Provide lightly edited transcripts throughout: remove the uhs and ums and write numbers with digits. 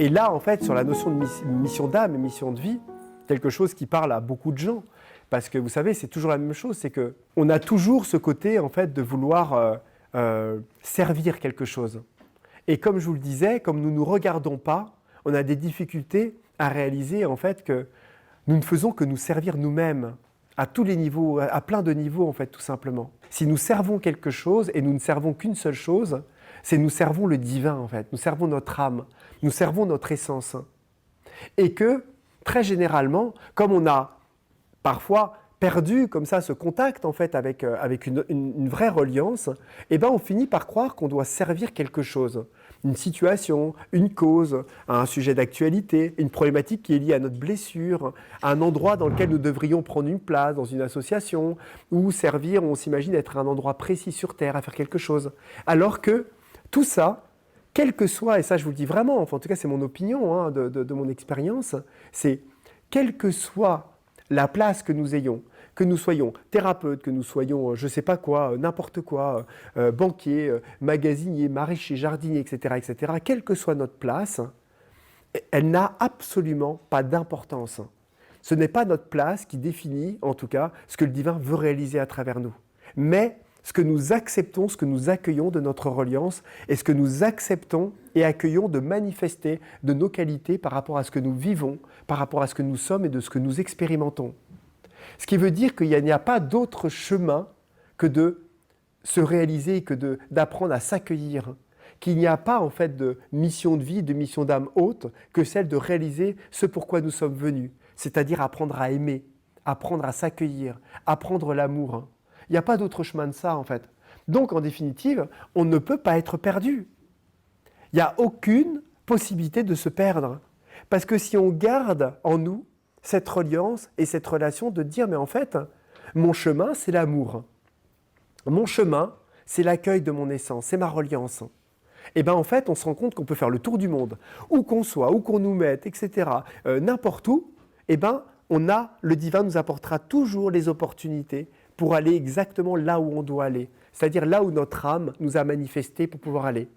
Et là, en fait, sur la notion de mission d'âme et mission de vie, quelque chose qui parle à beaucoup de gens, parce que vous savez, c'est toujours la même chose, c'est qu'on a toujours ce côté, en fait, de vouloir servir quelque chose. Et comme je vous le disais, comme nous ne nous regardons pas, on a des difficultés à réaliser, en fait, que nous ne faisons que nous servir nous-mêmes, à tous les niveaux, à plein de niveaux, en fait, tout simplement. Si nous servons quelque chose, et nous ne servons qu'une seule chose, c'est nous servons le divin, en fait. Nous servons notre âme, nous servons notre essence. Et que, très généralement, comme on a parfois perdu comme ça ce contact en fait avec une vraie reliance, eh ben on finit par croire qu'on doit servir quelque chose, une situation, une cause, un sujet d'actualité, une problématique qui est liée à notre blessure, à un endroit dans lequel nous devrions prendre une place dans une association ou servir, on s'imagine être à un endroit précis sur Terre, à faire quelque chose. Alors que tout ça, quel que soit, et ça je vous le dis vraiment, enfin en tout cas c'est mon opinion de mon expérience, c'est quel que soit la place que nous ayons, que nous soyons thérapeutes, que nous soyons je ne sais pas quoi, n'importe quoi, banquier, magasinier, maraîcher, jardinier, etc., quelle que soit notre place, elle n'a absolument pas d'importance. Ce n'est pas notre place qui définit, en tout cas, ce que le divin veut réaliser à travers nous. Mais ce que nous acceptons, ce que nous accueillons de notre reliance et ce que nous acceptons et accueillons de manifester de nos qualités par rapport à ce que nous vivons, par rapport à ce que nous sommes et de ce que nous expérimentons. Ce qui veut dire qu'il n'y a pas d'autre chemin que de se réaliser, que d'apprendre à s'accueillir, qu'il n'y a pas en fait de mission de vie, de mission d'âme haute que celle de réaliser ce pourquoi nous sommes venus, c'est-à-dire apprendre à aimer, apprendre à s'accueillir, apprendre l'amour. Il n'y a pas d'autre chemin de ça, en fait. Donc, en définitive, on ne peut pas être perdu. Il n'y a aucune possibilité de se perdre. Parce que si on garde en nous cette reliance et cette relation de dire, mais en fait, mon chemin, c'est l'amour. Mon chemin, c'est l'accueil de mon essence, c'est ma reliance. Et bien, en fait, on se rend compte qu'on peut faire le tour du monde, où qu'on soit, où qu'on nous mette, etc., n'importe où, et bien, le divin nous apportera toujours les opportunités pour aller exactement là où on doit aller, c'est-à-dire là où notre âme nous a manifesté pour pouvoir aller.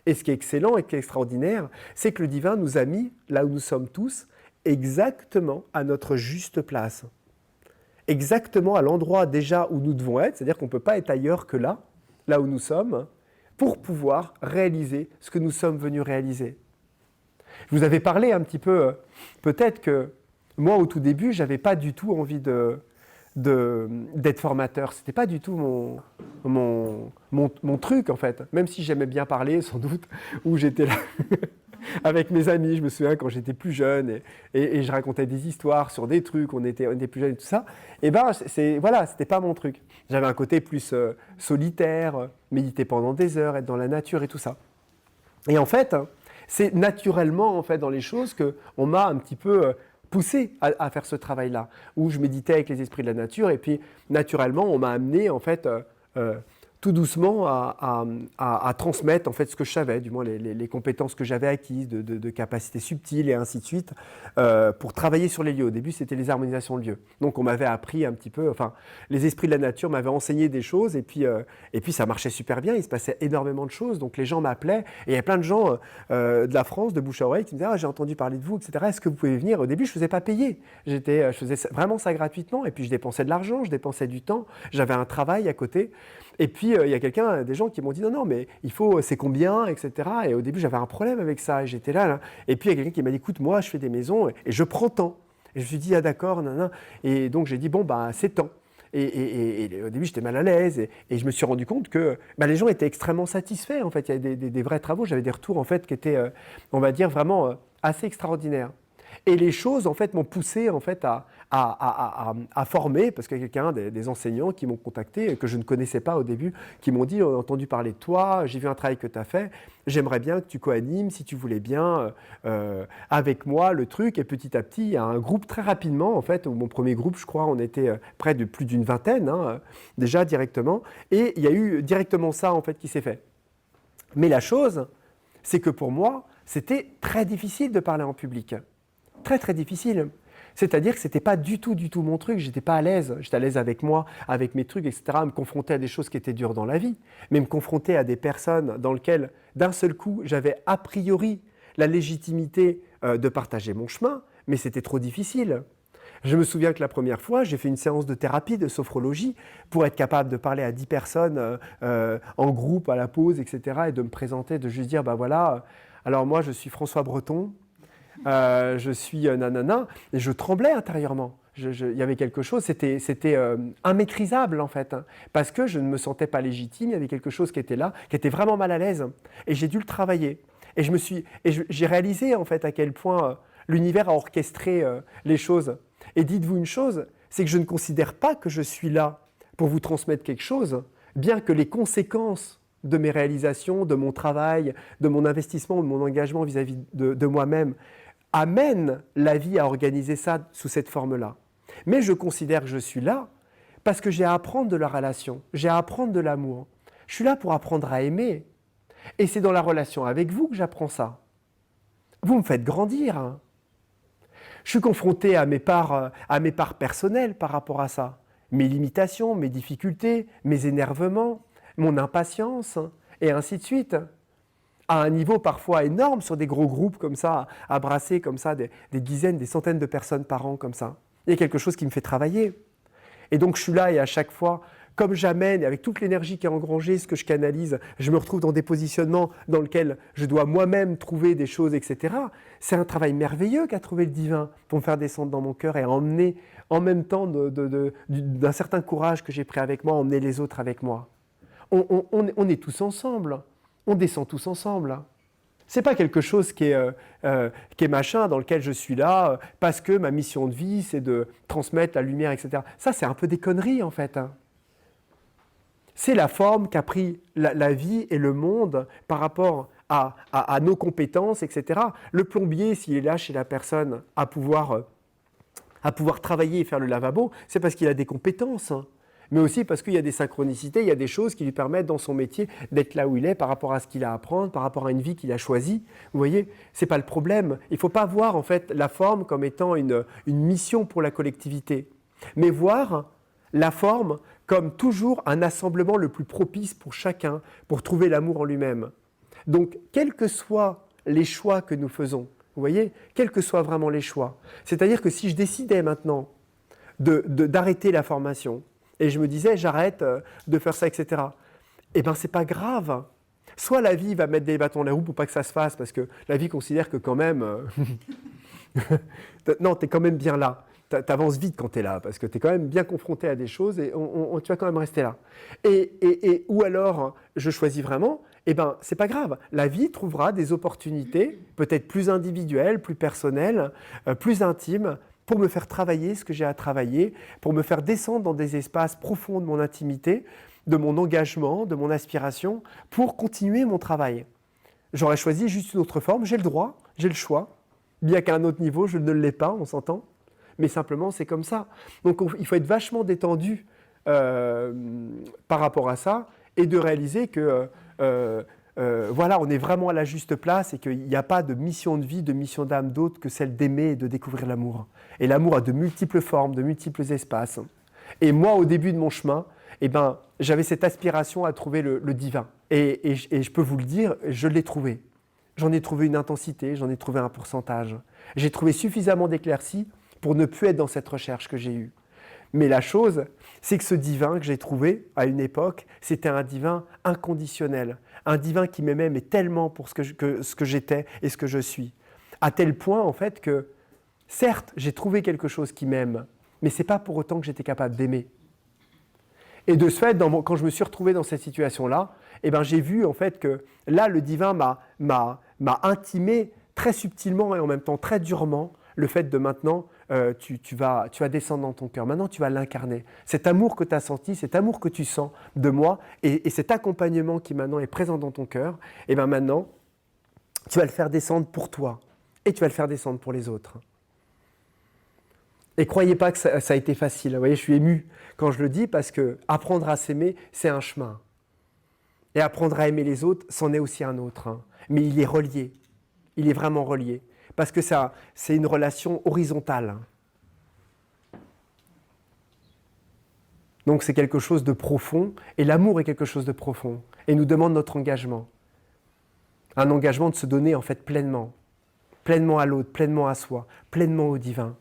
Et ce qui est excellent et qui est extraordinaire, c'est que le divin nous a mis, là où nous sommes tous, exactement à notre juste place. Exactement à l'endroit déjà où nous devons être, c'est-à-dire qu'on ne peut pas être ailleurs que là où nous sommes, pour pouvoir réaliser ce que nous sommes venus réaliser. Je vous avais parlé un petit peu, peut-être que moi au tout début, je n'avais pas du tout envie d'être formateur. C'était pas du tout mon truc en fait, même si j'aimais bien parler sans doute, où j'étais là avec mes amis, je me souviens quand j'étais plus jeune et je racontais des histoires sur des trucs, on était plus jeunes et tout ça, et ben voilà, c'était pas mon truc. J'avais un côté plus solitaire, méditer pendant des heures, être dans la nature et tout ça. Et en fait, c'est naturellement en fait dans les choses qu'on m'a un petit peu poussé à faire ce travail-là, où je méditais avec les esprits de la nature, et puis naturellement, on m'a amené en fait tout doucement à transmettre en fait ce que je savais, du moins les compétences que j'avais acquises, de capacités subtiles et ainsi de suite, pour travailler sur les lieux. Au début, c'était les harmonisations de lieux. Donc, on m'avait appris un petit peu, enfin, les esprits de la nature m'avaient enseigné des choses, et puis ça marchait super bien, il se passait énormément de choses, donc les gens m'appelaient, et il y a plein de gens de la France, de bouche à oreille, qui me disaient « Ah, j'ai entendu parler de vous, etc. Est-ce que vous pouvez venir ?» Au début, je ne faisais pas payer. Je faisais vraiment ça gratuitement, et puis je dépensais de l'argent, je dépensais du temps, j'avais un travail à côté. Et puis, il y a des gens qui m'ont dit « Non, mais c'est combien, etc. » Et au début, j'avais un problème avec ça, et j'étais là. Et puis, il y a quelqu'un qui m'a dit « Écoute, moi, je fais des maisons, et je prends tant. » Et je me suis dit « Ah d'accord, nanana. » Et donc, j'ai dit « Bon, c'est tant. » Et au début, j'étais mal à l'aise, et je me suis rendu compte que les gens étaient extrêmement satisfaits, en fait. Il y avait des vrais travaux, j'avais des retours, en fait, qui étaient, on va dire, vraiment assez extraordinaires. Et les choses, en fait, m'ont poussé, en fait, à former, parce qu'il y a quelqu'un, des enseignants qui m'ont contacté, que je ne connaissais pas au début, qui m'ont dit « On a entendu parler de toi, j'ai vu un travail que tu as fait, j'aimerais bien que tu co-animes, si tu voulais bien, avec moi, le truc. » Et petit à petit, il y a un groupe très rapidement, en fait, mon premier groupe, je crois, on était près de plus d'une vingtaine, déjà directement, et il y a eu directement ça, en fait, qui s'est fait. Mais la chose, c'est que pour moi, c'était très difficile de parler en public. Très, très difficile. C'est-à-dire que ce n'était pas du tout mon truc, je n'étais pas à l'aise. J'étais à l'aise avec moi, avec mes trucs, etc., à me confronter à des choses qui étaient dures dans la vie, mais me confronter à des personnes dans lesquelles, d'un seul coup, j'avais a priori la légitimité de partager mon chemin, mais c'était trop difficile. Je me souviens que la première fois, j'ai fait une séance de thérapie, de sophrologie, pour être capable de parler à 10 personnes en groupe, à la pause, etc., et de me présenter, de juste dire, voilà, alors moi je suis François Breton, je suis nanana, et je tremblais intérieurement. Il y avait quelque chose, c'était immaîtrisable en fait, hein, parce que je ne me sentais pas légitime, il y avait quelque chose qui était là, qui était vraiment mal à l'aise, et j'ai dû le travailler. Et j'ai réalisé en fait à quel point l'univers a orchestré les choses. Et dites-vous une chose, c'est que je ne considère pas que je suis là pour vous transmettre quelque chose, bien que les conséquences de mes réalisations, de mon travail, de mon investissement, de mon engagement vis-à-vis de moi-même amènent la vie à organiser ça sous cette forme-là. Mais je considère que je suis là parce que j'ai à apprendre de la relation, j'ai à apprendre de l'amour. Je suis là pour apprendre à aimer. Et c'est dans la relation avec vous que j'apprends ça. Vous me faites grandir, hein. Je suis confronté à mes parts personnelles par rapport à ça. Mes limitations, mes difficultés, mes énervements, mon impatience, et ainsi de suite. À un niveau parfois énorme sur des gros groupes comme ça, à brasser comme ça des dizaines, des centaines de personnes par an comme ça. Il y a quelque chose qui me fait travailler. Et donc je suis là et à chaque fois, comme j'amène, avec toute l'énergie qui est engrangée, ce que je canalise, je me retrouve dans des positionnements dans lesquels je dois moi-même trouver des choses, etc. C'est un travail merveilleux qu'a trouvé le divin pour me faire descendre dans mon cœur et emmener, en même temps d'un certain courage que j'ai pris avec moi, emmener les autres avec moi. On est tous ensemble, on descend tous ensemble. C'est pas quelque chose qui est machin, dans lequel je suis là, parce que ma mission de vie, c'est de transmettre la lumière, etc. Ça, c'est un peu des conneries, en fait, hein. C'est la forme qu'a pris la vie et le monde par rapport à nos compétences, etc. Le plombier, s'il est là chez la personne à pouvoir travailler et faire le lavabo, c'est parce qu'il a des compétences, hein. Mais aussi parce qu'il y a des synchronicités, il y a des choses qui lui permettent dans son métier d'être là où il est par rapport à ce qu'il a à apprendre, par rapport à une vie qu'il a choisie. Vous voyez, ce n'est pas le problème. Il ne faut pas voir en fait la forme comme étant une mission pour la collectivité, mais voir la forme comme toujours un assemblement le plus propice pour chacun, pour trouver l'amour en lui-même. Donc, quels que soient les choix que nous faisons, vous voyez, quels que soient vraiment les choix, c'est-à-dire que si je décidais maintenant d'arrêter la formation, et je me disais, j'arrête de faire ça, etc. Eh bien, c'est pas grave. Soit la vie va mettre des bâtons dans les roues pour pas que ça se fasse, parce que la vie considère que quand même... non, tu es quand même bien là. Tu avances vite quand tu es là, parce que tu es quand même bien confronté à des choses et tu vas quand même rester là. Ou alors, je choisis vraiment, eh bien, c'est pas grave. La vie trouvera des opportunités, peut-être plus individuelles, plus personnelles, plus intimes, pour me faire travailler ce que j'ai à travailler, pour me faire descendre dans des espaces profonds de mon intimité, de mon engagement, de mon aspiration, pour continuer mon travail. J'aurais choisi juste une autre forme, j'ai le droit, j'ai le choix, bien qu'à un autre niveau, je ne l'ai pas, on s'entend, mais simplement c'est comme ça. Donc il faut être vachement détendu par rapport à ça, et de réaliser que voilà, on est vraiment à la juste place et qu'il n'y a pas de mission de vie, de mission d'âme d'autre que celle d'aimer et de découvrir l'amour. Et l'amour a de multiples formes, de multiples espaces. Et moi, au début de mon chemin, eh ben, j'avais cette aspiration à trouver le divin. Et je peux vous le dire, je l'ai trouvé. J'en ai trouvé une intensité, j'en ai trouvé un pourcentage. J'ai trouvé suffisamment d'éclaircies pour ne plus être dans cette recherche que j'ai eue. Mais la chose, c'est que ce divin que j'ai trouvé à une époque, c'était un divin inconditionnel, un divin qui m'aimait mais tellement pour ce que j'étais et ce que je suis. À tel point, en fait, que certes, j'ai trouvé quelque chose qui m'aime, mais ce n'est pas pour autant que j'étais capable d'aimer. Et de ce fait, quand je me suis retrouvé dans cette situation-là, eh ben, j'ai vu en fait que là, le divin m'a intimé très subtilement et en même temps très durement le fait de maintenant, tu vas descendre dans ton cœur. Maintenant, tu vas l'incarner. Cet amour que tu as senti, cet amour que tu sens de moi et cet accompagnement qui maintenant est présent dans ton cœur, et bien maintenant, tu vas le faire descendre pour toi et tu vas le faire descendre pour les autres. Et croyez pas que ça a été facile. Vous voyez, je suis ému quand je le dis parce que apprendre à s'aimer, c'est un chemin. Et apprendre à aimer les autres, c'en est aussi un autre. Hein. Mais il est relié. Il est vraiment relié. Parce que ça, c'est une relation horizontale. Donc c'est quelque chose de profond, et l'amour est quelque chose de profond, et nous demande notre engagement. Un engagement de se donner en fait pleinement. pleinement à l'autre, pleinement à soi, pleinement au divin.